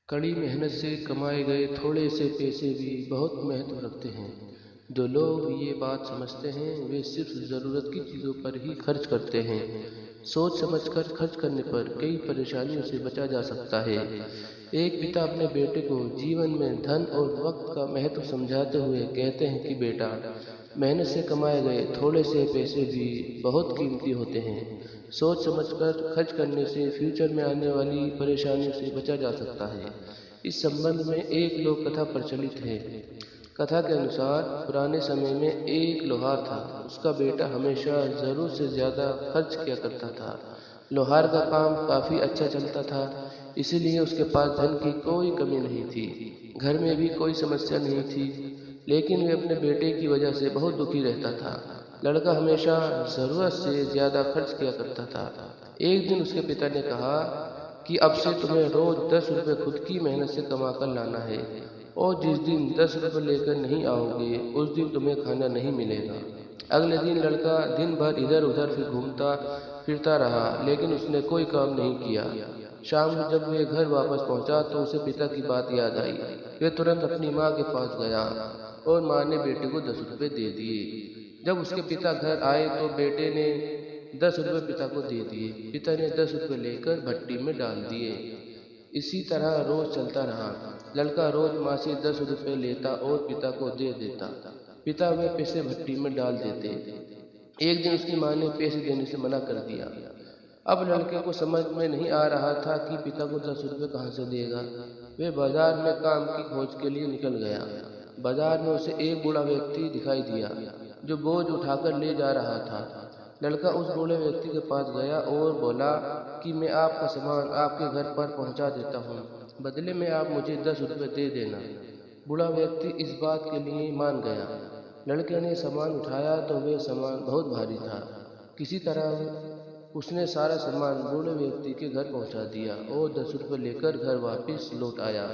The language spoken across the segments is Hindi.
कड़ी मेहनत से कमाए गए थोड़े से पैसे भी बहुत महत्व रखते हैं। जो लोग ये बात समझते हैं वे सिर्फ ज़रूरत की चीज़ों पर ही खर्च करते हैं। सोच समझकर खर्च करने पर कई परेशानियों से बचा जा सकता है। एक पिता अपने बेटे को जीवन में धन और वक्त का महत्व समझाते हुए कहते हैं कि बेटा, मेहनत से कमाए गए थोड़े से पैसे भी बहुत कीमती होते हैं। सोच समझकर खर्च करने से फ्यूचर में आने वाली परेशानियों से बचा जा सकता है। इस संबंध में एक लोक कथा प्रचलित है। कथा के अनुसार पुराने समय में एक लोहार था। उसका बेटा हमेशा जरूरत से ज्यादा खर्च किया करता था। लोहार का काम काफी अच्छा चलता था, इसीलिए उसके पास धन की कोई कमी नहीं थी। घर में भी कोई समस्या नहीं थी, लेकिन वे अपने बेटे की वजह से बहुत दुखी रहता था। लड़का हमेशा जरूरत से ज्यादा खर्च किया करता था। एक दिन उसके पिता ने कहा कि अब से तुम्हें रोज 10 रुपए खुद की मेहनत से कमा कर लाना है, और जिस दिन 10 रुपए लेकर नहीं आओगे उस दिन तुम्हें खाना नहीं मिलेगा। अगले दिन लड़का दिन भर इधर उधर फिर घूमता फिरता रहा, लेकिन उसने कोई काम नहीं किया। शाम को जब वह घर वापस पहुंचा तो उसे पिता की बात याद आई। वह तुरंत अपनी माँ के पास गया और माँ ने बेटे को 10 रुपए दे दिए। जब उसके पिता घर आए तो बेटे ने 10 रुपए पिता को दे दिए। पिता ने 10 रुपए लेकर भट्टी में डाल दिए। इसी तरह रोज चलता रहा। लड़का रोज माँ से 10 रुपए लेता और पिता को दे देता। पिता वे पैसे भट्टी में डाल देते। एक दिन उसकी माँ ने पैसे देने से मना कर दिया। अब लड़के को समझ में नहीं आ रहा था कि पिता को 10 रुपए कहाँ से देगा। वे बाजार में काम की खोज के लिए निकल गया। बाजार में उसे एक बूढ़ा व्यक्ति दिखाई दिया जो बोझ उठाकर ले जा रहा था। लड़का उस बूढ़े व्यक्ति के पास गया और बोला कि मैं आपका सामान आपके घर पर पहुंचा देता हूँ, बदले में आप मुझे 10 रुपए दे देना। बूढ़ा व्यक्ति इस बात के लिए मान गया। लड़के ने सामान उठाया तो वह सामान बहुत भारी था। किसी तरह उसने सारा सामान बूढ़े व्यक्ति के घर पहुंचा दिया और 10 रुपए लेकर घर वापस लौट आया।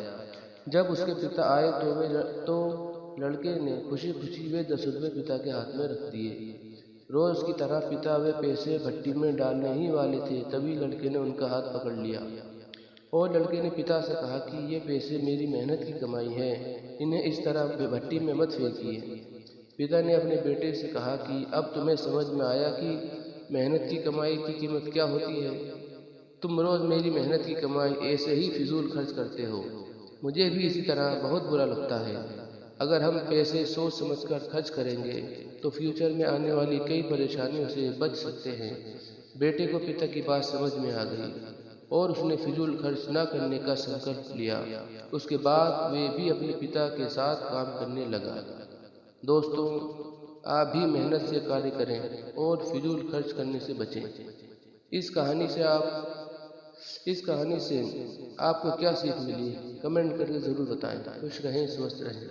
जब उसके पिता आए तो लड़के ने खुशी खुशी वे 10 रुपए पिता के हाथ में रख दिए। रोज की तरह पिता वे पैसे भट्टी में डालने ही वाले थे, तभी लड़के ने उनका हाथ पकड़ लिया और लड़के ने पिता से कहा कि ये पैसे मेरी मेहनत की कमाई है, इन्हें इस तरह भट्टी में मत फेंकिए। पिता ने अपने बेटे से कहा कि अब तुम्हें समझ में आया कि मेहनत की कमाई की कीमत क्या होती है। तुम रोज मेरी मेहनत की कमाई ऐसे ही फिजूल खर्च करते हो। मुझे भी इसी तरह बहुत बुरा लगता है। अगर हम पैसे सोच समझकर खर्च करेंगे तो फ्यूचर में आने वाली कई परेशानियों से बच सकते हैं। बेटे को पिता की बात समझ में आ गई और उसने फिजूल खर्च न करने का संकल्प लिया। उसके बाद वे भी अपने पिता के साथ काम करने लगा। दोस्तों, आप भी मेहनत से कार्य करें और फिजूल खर्च करने से बचें। इस कहानी से आपको क्या सीख मिली, कमेंट करके ज़रूर बताएं। खुश रहें, स्वस्थ रहें।